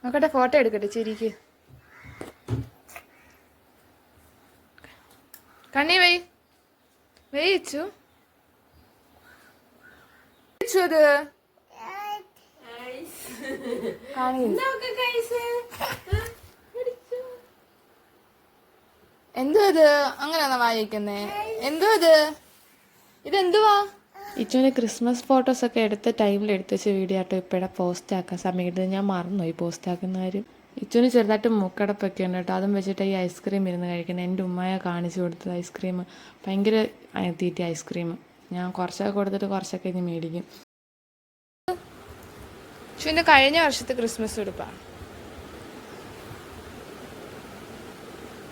നോക്കട്ടെ, ഫോട്ടോ എടുക്കട്ടെ ചിരിക്ക്. കണ്ണി വെയിച്ചു അത് എന്തോ ഇത് അങ്ങനെയാണോ വായിക്കുന്നേ? എന്തോ ഇതെന്തുവാ? ഇച്ചുവിന് ക്രിസ്മസ് ഫോട്ടോസൊക്കെ എടുത്ത് ടൈമിൽ എടുത്ത് വെച്ച് വീഡിയോ ആട്ടോ ഇപ്പോഴെ പോസ്റ്റ് ആക്കാൻ സമയത്ത് ഞാൻ മറന്നുപോയി പോസ്റ്റ് ആക്കുന്ന കാര്യം. ഇച്ചുവിന് ചെറുതായിട്ട് മൂക്കടപ്പൊക്കെ ഉണ്ട് കേട്ടോ. അതും വെച്ചിട്ട് ഈ ഐസ്ക്രീം ഇരുന്ന് കഴിക്കുന്നത്. എൻ്റെ ഉമ്മയെ കാണിച്ചു കൊടുത്തത് ഐസ്ക്രീം ഭയങ്കര തീറ്റ ഐസ്ക്രീം. ഞാൻ കുറച്ചൊക്കെ കൊടുത്തിട്ട് കുറച്ചൊക്കെ ഇനി മേടിക്കും. ഇച്ചുവിൻ്റെ കഴിഞ്ഞ വർഷത്തെ ക്രിസ്മസ് ഉടുപ്പാണ്.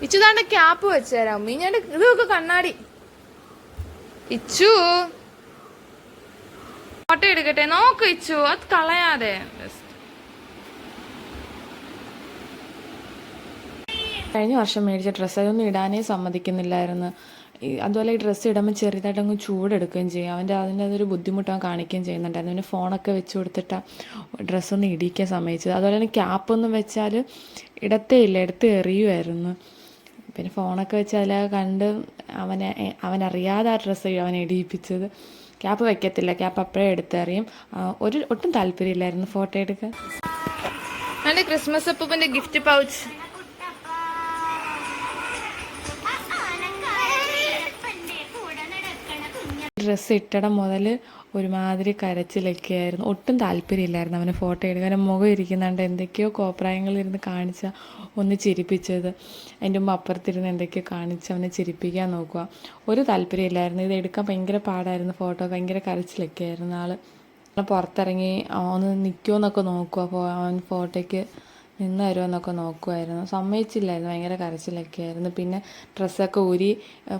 ഇച്ചു താണ്ട ക്യാപ്പ് വെച്ച് തരാം ഉമ്മി. ഞാൻ ഇതൊക്കെ കണ്ണാടി. ഇച്ചു ഫോട്ടോ എടുക്കട്ടെ, നോക്ക് ഇച്ചു, അത് കളയാതെ. കഴിഞ്ഞ വർഷം മേടിച്ച ഡ്രസ്സ് അതൊന്നും ഇടാനേ സമ്മതിക്കുന്നില്ലായിരുന്നു. അതുപോലെ ഈ ഡ്രസ്സ് ഇടുമ്പോൾ ചെറുതായിട്ടങ്ങ് ചൂടെടുക്കുകയും ചെയ്യും. അതിൻ്റെ അതൊരു ബുദ്ധിമുട്ട് അവൻ കാണിക്കുകയും ചെയ്യുന്നുണ്ടായിരുന്നു. പിന്നെ ഫോണൊക്കെ വെച്ച് കൊടുത്തിട്ടാണ് ഡ്രസ്സൊന്നും ഇടിക്കാൻ സമ്മതിച്ചത്. അതുപോലെ തന്നെ ക്യാപ്പൊന്നും വെച്ചാൽ ഇടത്തേ ഇല്ല, എടുത്ത് എറിയുമായിരുന്നു. പിന്നെ ഫോണൊക്കെ വെച്ച് അതിലൊക്കെ കണ്ട് അവനറിയാതെ ആ ഡ്രസ്സ് അവനെ ഇടിയിപ്പിച്ചത്. ക്യാപ്പ് വെക്കത്തില്ല, ക്യാപ്പ് അപ്പോഴേ എടുത്തെറിയും. ഒട്ടും താല്പര്യമില്ലായിരുന്നു ഫോട്ടോ എടുക്കാൻ. എൻ്റെ ക്രിസ്മസ് അപ്പൂപ്പൻ്റെ ഗിഫ്റ്റ് പൗച്ച്. ഡ്രസ്സ് ഇട്ടിടം മുതൽ ഒരുമാതിരി കരച്ചിലൊക്കെ ആയിരുന്നു. ഒട്ടും താല്പര്യമില്ലായിരുന്നു അവന് ഫോട്ടോ എടുക്കാൻ. മുഖം ഇരിക്കുന്നുണ്ട് എന്തൊക്കെയോ കോപ്രായങ്ങളിരുന്ന് കാണിച്ച ഒന്ന് ചിരിപ്പിച്ചത്. അതിൻ്റെ മുമ്പ് അപ്പുറത്തിരുന്ന് എന്തൊക്കെയോ കാണിച്ച് അവനെ ചിരിപ്പിക്കാൻ നോക്കുക. ഒരു താല്പര്യമില്ലായിരുന്നു. ഇത് എടുക്കാൻ ഭയങ്കര പാടായിരുന്നു. ഫോട്ടോ ഭയങ്കര കരച്ചിലൊക്കെ ആയിരുന്നു. ആൾ പുറത്തിറങ്ങി ഒന്ന് നിൽക്കുമെന്നൊക്കെ നോക്കുക, അവൻ ഫോട്ടോയ്ക്ക് നിന്ന് തരുമെന്നൊക്കെ നോക്കുമായിരുന്നു. സമ്മതിച്ചില്ലായിരുന്നു, ഭയങ്കര കരച്ചിലൊക്കെ ആയിരുന്നു. പിന്നെ ഡ്രസ്സൊക്കെ ഊരി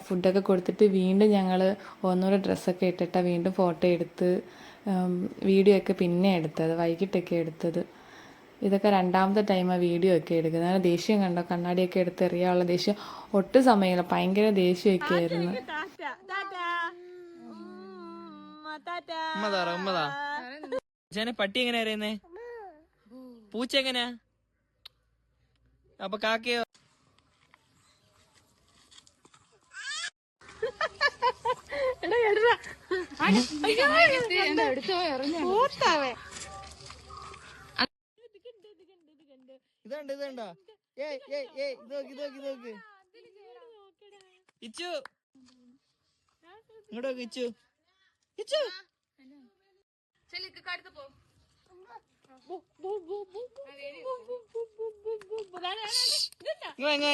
ഫുഡൊക്കെ കൊടുത്തിട്ട് വീണ്ടും ഞങ്ങൾ ഒന്നുകൂടെ ഡ്രസ്സൊക്കെ ഇട്ടിട്ടാണ് വീണ്ടും ഫോട്ടോ എടുത്ത് വീഡിയോ ഒക്കെ പിന്നെ എടുത്തത്, വൈകിട്ടൊക്കെ എടുത്തത്. ഇതൊക്കെ രണ്ടാമത്തെ ടൈമാണ് വീഡിയോ ഒക്കെ എടുക്കുന്നത്. അങ്ങനെ ദേഷ്യം കണ്ടോ, കണ്ണാടിയൊക്കെ എടുത്തെറിയാനുള്ള ദേഷ്യം. ഒട്ടും സമയമില്ല, ഭയങ്കര ദേഷ്യമൊക്കെ ആയിരുന്നു. പട്ടി എങ്ങനെയാ അറിയുന്നേ? പൂച്ച എങ്ങനെയാ? അപ്പൊ കാക്കയോ? ഇതുണ്ടോ? ഇച്ചു ഇങ്ങോട്ടോ, ഇച്ചു ഇച്ചു ഇങ്ങ